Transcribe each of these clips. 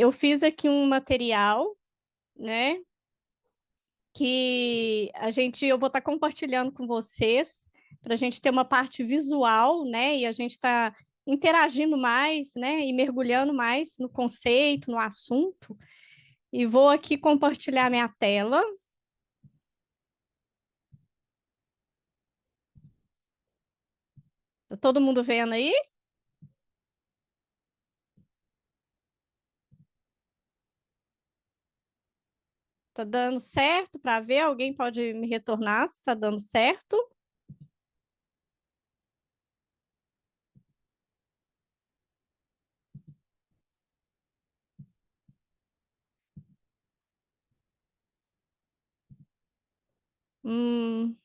eu fiz aqui um material, né? Que eu vou estar compartilhando com vocês para a gente ter uma parte visual, né? E a gente está interagindo mais, né? E mergulhando mais no conceito, no assunto. E vou aqui compartilhar minha tela. Tá todo mundo vendo aí? Tá dando certo para ver? Alguém pode me retornar se está dando certo? Hum.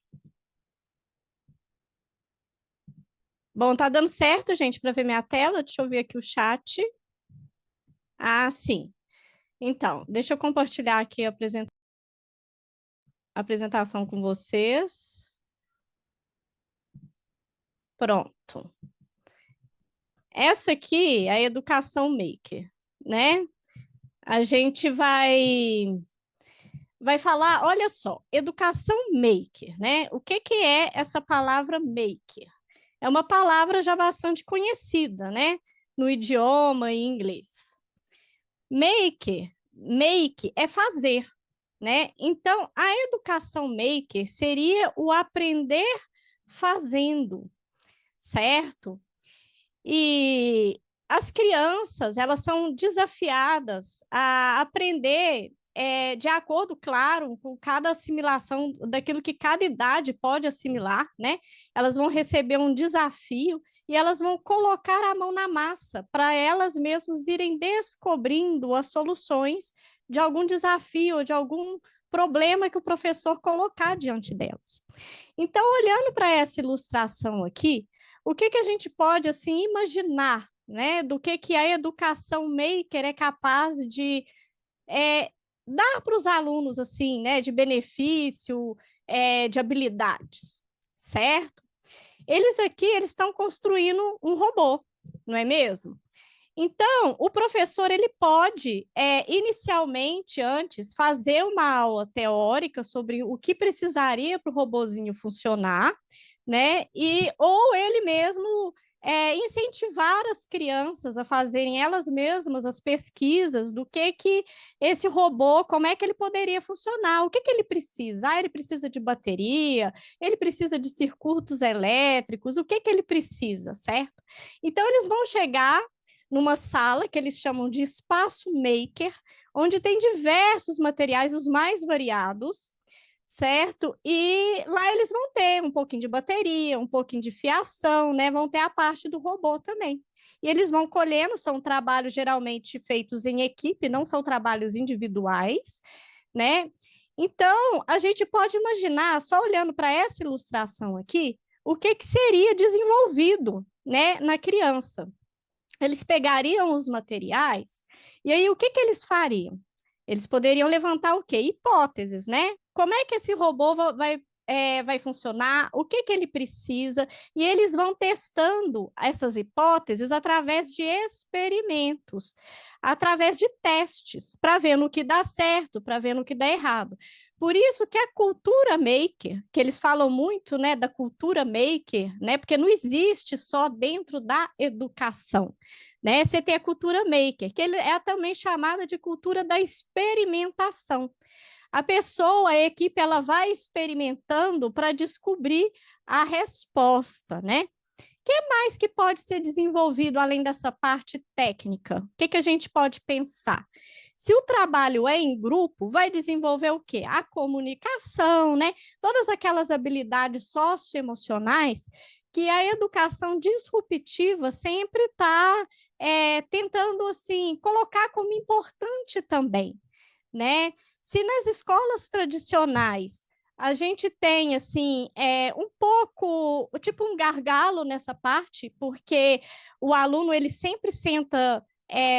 Bom, tá dando certo, gente, para ver minha tela. Deixa eu ver aqui o chat. Ah, sim. Então, deixa eu compartilhar aqui a apresentação com vocês. Pronto. Essa aqui é a Educação Maker, né? A gente vai falar, olha só, Educação Maker, né? O que é essa palavra maker? É uma palavra já bastante conhecida, né? No idioma em inglês. Make é fazer, né? Então, a educação maker seria o aprender fazendo, certo? E as crianças, elas são desafiadas a aprender de acordo, claro, com cada assimilação daquilo que cada idade pode assimilar, né? Elas vão receber um desafio e elas vão colocar a mão na massa para elas mesmas irem descobrindo as soluções de algum desafio, de algum problema que o professor colocar diante delas. Então, olhando para essa ilustração aqui, o que a gente pode assim imaginar, né, do que a educação maker é capaz de dar para os alunos assim, né, de benefício, de habilidades, certo? Eles estão construindo um robô, não é mesmo? Então, o professor ele pode, inicialmente, antes, fazer uma aula teórica sobre o que precisaria para o robozinho funcionar, né? Ou ele mesmo incentivar as crianças a fazerem elas mesmas as pesquisas do que esse robô, como é que ele poderia funcionar, o que ele precisa? Ah, ele precisa de bateria, ele precisa de circuitos elétricos, o que ele precisa, certo? Então, eles vão chegar numa sala que eles chamam de espaço maker, onde tem diversos materiais, os mais variados, certo? E lá eles vão ter um pouquinho de bateria, um pouquinho de fiação, né? Vão ter a parte do robô também. E eles vão colhendo, são trabalhos geralmente feitos em equipe, não são trabalhos individuais, né? Então, a gente pode imaginar, só olhando para essa ilustração aqui, o que seria desenvolvido, né, na criança. Eles pegariam os materiais e aí o que eles fariam? Eles poderiam levantar o quê? Hipóteses, né? Como é que esse robô vai funcionar? O que ele precisa? E eles vão testando essas hipóteses através de experimentos, através de testes, para ver no que dá certo, para ver no que dá errado. Por isso que a cultura maker, que eles falam muito, né, da cultura maker, né, porque não existe só dentro da educação, né? Você tem a cultura maker, que ele é também chamada de cultura da experimentação. A pessoa, a equipe, ela vai experimentando para descobrir a resposta, né? O que mais que pode ser desenvolvido além dessa parte técnica? O que a gente pode pensar? Se o trabalho é em grupo, vai desenvolver o quê? A comunicação, né? Todas aquelas habilidades socioemocionais que a educação disruptiva sempre está tentando assim colocar como importante também, né? Se nas escolas tradicionais a gente tem assim um pouco tipo um gargalo nessa parte, porque o aluno ele sempre senta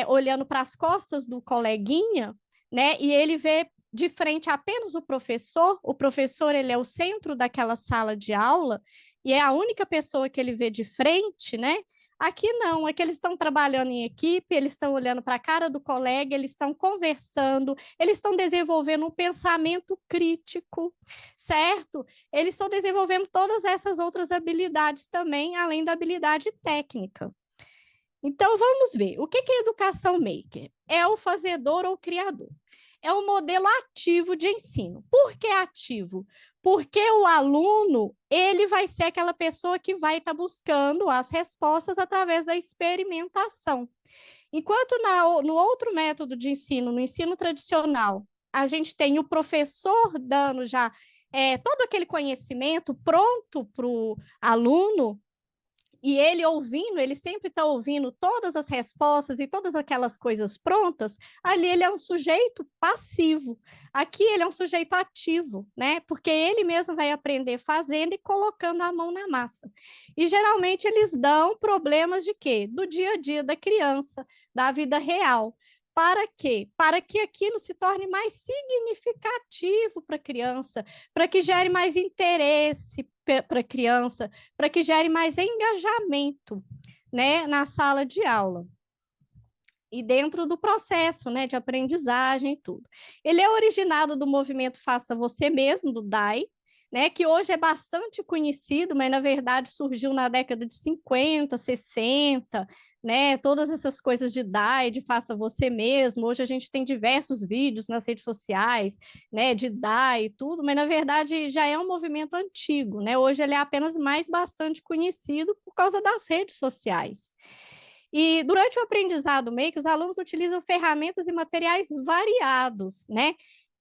olhando para as costas do coleguinha, né? E ele vê de frente apenas o professor ele é o centro daquela sala de aula e é a única pessoa que ele vê de frente, né? Aqui não, é que eles estão trabalhando em equipe, eles estão olhando para a cara do colega, eles estão conversando, eles estão desenvolvendo um pensamento crítico, certo? Eles estão desenvolvendo todas essas outras habilidades também, além da habilidade técnica. Então, vamos ver. O que é educação maker? É o fazedor ou criador. É o modelo ativo de ensino. Por que ativo? Porque o aluno, ele vai ser aquela pessoa que vai estar buscando as respostas através da experimentação. Enquanto no outro método de ensino, no ensino tradicional, a gente tem o professor dando já todo aquele conhecimento pronto para o aluno, e ele ouvindo, ele sempre está ouvindo todas as respostas e todas aquelas coisas prontas, ali ele é um sujeito passivo. Aqui ele é um sujeito ativo, né? Porque ele mesmo vai aprender fazendo e colocando a mão na massa. E geralmente eles dão problemas de quê? Do dia a dia da criança, da vida real. Para quê? Para que aquilo se torne mais significativo para a criança, para que gere mais interesse para a criança, para que gere mais engajamento, né, na sala de aula e dentro do processo, né, de aprendizagem e tudo. Ele é originado do movimento Faça Você Mesmo, do DAI, né, que hoje é bastante conhecido, mas na verdade surgiu na década de 50, 60, né, todas essas coisas de DAI, de faça você mesmo. Hoje a gente tem diversos vídeos nas redes sociais, né, de DAI e tudo, mas na verdade já é um movimento antigo, né? Hoje ele é apenas mais bastante conhecido por causa das redes sociais. E durante o aprendizado Make, os alunos utilizam ferramentas e materiais variados, né?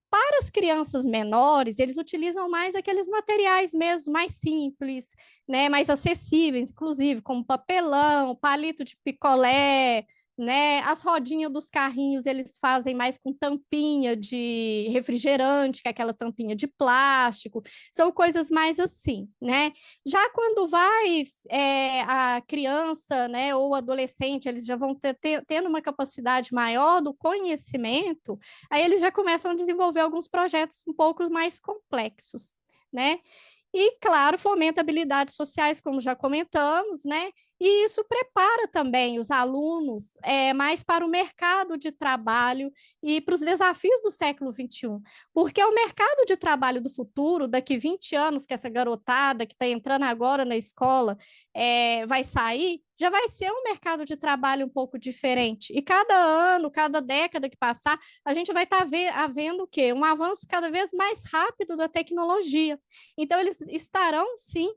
Para as crianças menores, eles utilizam mais aqueles materiais mesmo, mais simples, né, mais acessíveis, inclusive, como papelão, palito de picolé, né, as rodinhas dos carrinhos eles fazem mais com tampinha de refrigerante, que é aquela tampinha de plástico, são coisas mais assim, né? Já quando vai a criança, né, ou adolescente, eles já vão tendo uma capacidade maior do conhecimento, aí eles já começam a desenvolver alguns projetos um pouco mais complexos, né? E, claro, fomenta habilidades sociais, como já comentamos, né? E isso prepara também os alunos mais para o mercado de trabalho e para os desafios do século XXI. Porque o mercado de trabalho do futuro, daqui 20 anos, que essa garotada que está entrando agora na escola vai sair, já vai ser um mercado de trabalho um pouco diferente. E cada ano, cada década que passar, a gente vai estar havendo o quê? Um avanço cada vez mais rápido da tecnologia. Então, eles estarão, sim,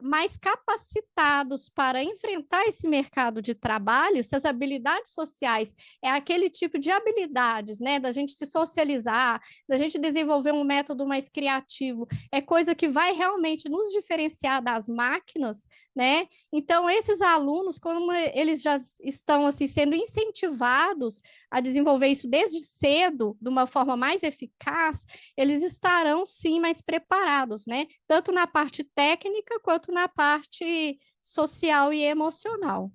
mais capacitados para enfrentar esse mercado de trabalho, se as habilidades sociais é aquele tipo de habilidades, né, da gente se socializar, da gente desenvolver um método mais criativo, é coisa que vai realmente nos diferenciar das máquinas, né? Então, esses alunos, como eles já estão assim, sendo incentivados a desenvolver isso desde cedo, de uma forma mais eficaz, eles estarão, sim, mais preparados, né? Tanto na parte técnica quanto na parte social e emocional.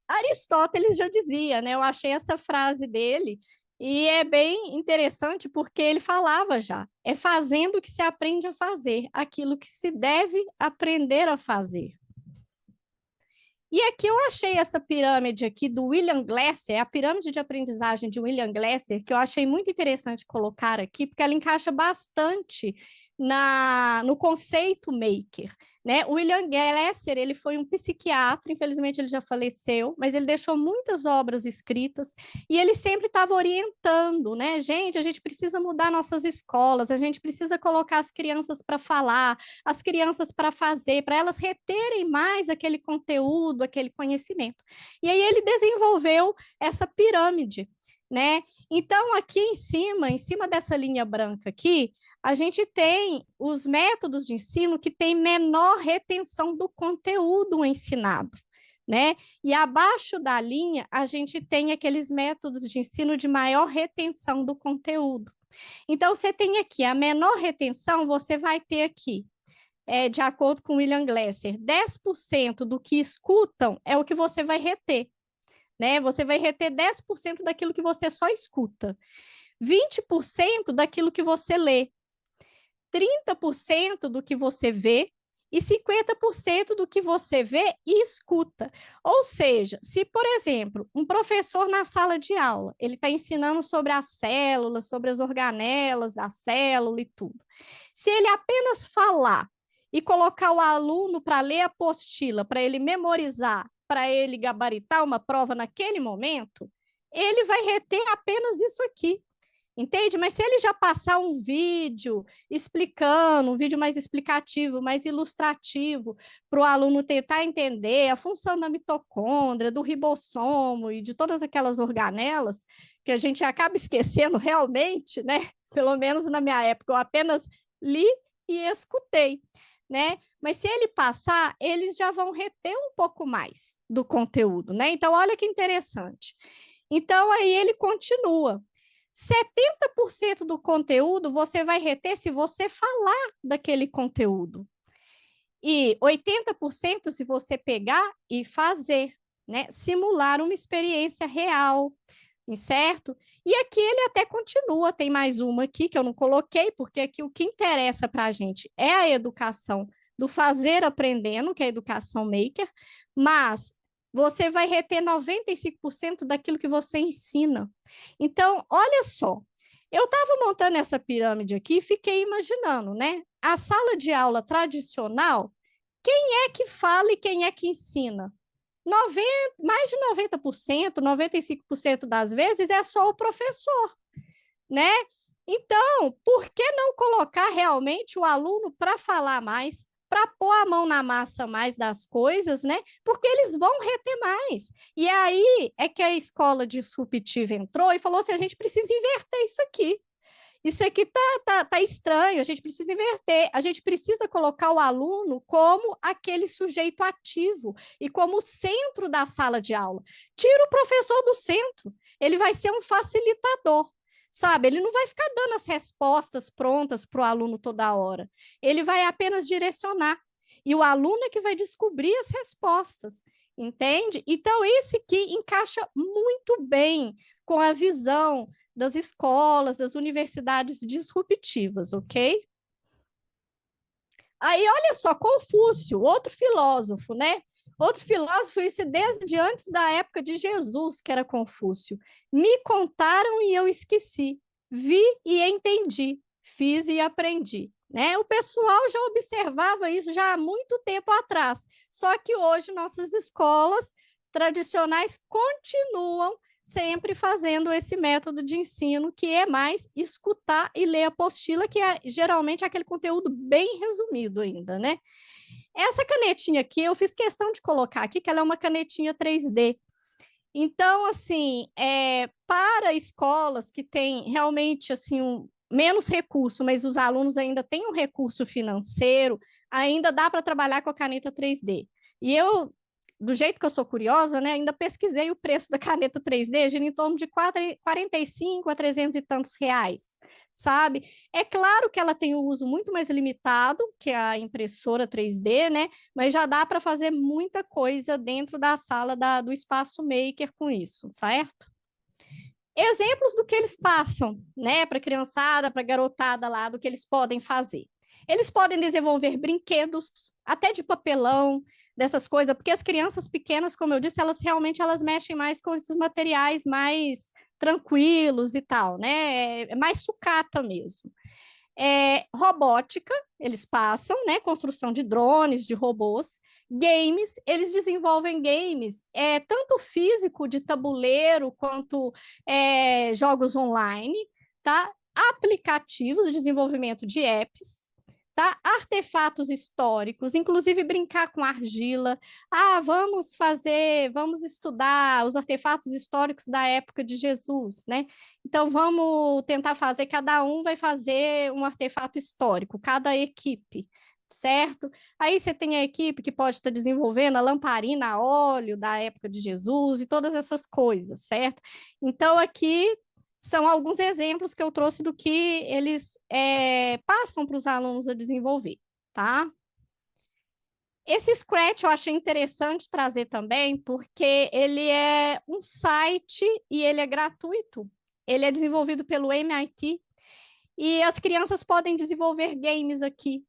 Aristóteles já dizia, né? Eu achei essa frase dele e é bem interessante porque ele falava já, é fazendo que se aprende a fazer, aquilo que se deve aprender a fazer. E aqui eu achei essa pirâmide aqui do William Glasser, a pirâmide de aprendizagem de William Glasser, que eu achei muito interessante colocar aqui, porque ela encaixa bastante no conceito maker, né? O William Glasser, ele foi um psiquiatra, infelizmente ele já faleceu, mas ele deixou muitas obras escritas e ele sempre estava orientando, né? Gente, a gente precisa mudar nossas escolas, a gente precisa colocar as crianças para falar, as crianças para fazer, para elas reterem mais aquele conteúdo, aquele conhecimento. E aí ele desenvolveu essa pirâmide, né? Então, aqui em cima dessa linha branca aqui, a gente tem os métodos de ensino que têm menor retenção do conteúdo ensinado, né? E abaixo da linha, a gente tem aqueles métodos de ensino de maior retenção do conteúdo. Então, você tem aqui a menor retenção, você vai ter aqui, de acordo com William Glasser, 10% do que escutam é o que você vai reter, né? Você vai reter 10% daquilo que você só escuta, 20% daquilo que você lê, 30% do que você vê e 50% do que você vê e escuta. Ou seja, se, por exemplo, um professor na sala de aula, ele está ensinando sobre as células, sobre as organelas da célula e tudo. Se ele apenas falar e colocar o aluno para ler a apostila, para ele memorizar, para ele gabaritar uma prova naquele momento, ele vai reter apenas isso aqui. Entende? Mas se ele já passar um vídeo explicando, um vídeo mais explicativo, mais ilustrativo, para o aluno tentar entender a função da mitocôndria, do ribossomo e de todas aquelas organelas, que a gente acaba esquecendo realmente, né? Pelo menos na minha época, eu apenas li e escutei, né? Mas se ele passar, eles já vão reter um pouco mais do conteúdo, né? Então, olha que interessante. Então, aí ele continua. 70% do conteúdo você vai reter se você falar daquele conteúdo. E 80% se você pegar e fazer, né? Simular uma experiência real, certo? E aqui ele até continua, tem mais uma aqui que eu não coloquei, porque aqui o que interessa para a gente é a educação do fazer aprendendo, que é a educação maker, mas você vai reter 95% daquilo que você ensina. Então, olha só, eu estava montando essa pirâmide aqui e fiquei imaginando, né? A sala de aula tradicional, quem é que fala e quem é que ensina? 90, mais de 90%, 95% das vezes é só o professor, né? Então, por que não colocar realmente o aluno para falar mais, para pôr a mão na massa mais das coisas, né? Porque eles vão reter mais. E aí é que a escola disruptiva entrou e falou assim: a gente precisa inverter isso aqui. Isso aqui tá estranho, a gente precisa inverter, a gente precisa colocar o aluno como aquele sujeito ativo e como centro da sala de aula. Tira o professor do centro, ele vai ser um facilitador, sabe? Ele não vai ficar dando as respostas prontas para o aluno toda hora, ele vai apenas direcionar, e o aluno é que vai descobrir as respostas, entende? Então, esse aqui encaixa muito bem com a visão das escolas, das universidades disruptivas, ok? Aí, olha só, Confúcio, outro filósofo, né? Outro filósofo, isso desde antes da época de Jesus, que era Confúcio. Me contaram e eu esqueci. Vi e entendi. Fiz e aprendi. Né? O pessoal já observava isso já há muito tempo atrás. Só que hoje nossas escolas tradicionais continuam sempre fazendo esse método de ensino, que é mais escutar e ler a apostila, que é geralmente aquele conteúdo bem resumido ainda, né? Essa canetinha aqui, eu fiz questão de colocar aqui, que ela é uma canetinha 3D. Então, assim, para escolas que têm realmente assim, menos recurso, mas os alunos ainda têm um recurso financeiro, ainda dá para trabalhar com a caneta 3D. E eu, do jeito que eu sou curiosa, né, ainda pesquisei o preço da caneta 3D, gira em torno de 45 a 300 e tantos reais, sabe? É claro que ela tem um uso muito mais limitado que a impressora 3D, né? Mas já dá para fazer muita coisa dentro da sala do espaço maker com isso, certo? Exemplos do que eles passam, né, para a criançada, para a garotada lá, do que eles podem fazer. Eles podem desenvolver brinquedos, até de papelão, dessas coisas, porque as crianças pequenas, como eu disse, elas realmente elas mexem mais com esses materiais mais tranquilos e tal, né? É mais sucata mesmo. Robótica, eles passam, né? Construção de drones, de robôs. Games, eles desenvolvem games, tanto físico, de tabuleiro, quanto jogos online, tá? Aplicativos, de desenvolvimento de apps, tá? Artefatos históricos, inclusive brincar com argila. Vamos estudar os artefatos históricos da época de Jesus, né? Então vamos tentar fazer, cada um vai fazer um artefato histórico, cada equipe, certo? Aí você tem a equipe que pode estar desenvolvendo a lamparina a óleo da época de Jesus e todas essas coisas, certo? Então aqui são alguns exemplos que eu trouxe do que eles passam para os alunos a desenvolver, tá? Esse Scratch eu achei interessante trazer também, porque ele é um site e ele é gratuito. Ele é desenvolvido pelo MIT e as crianças podem desenvolver games aqui,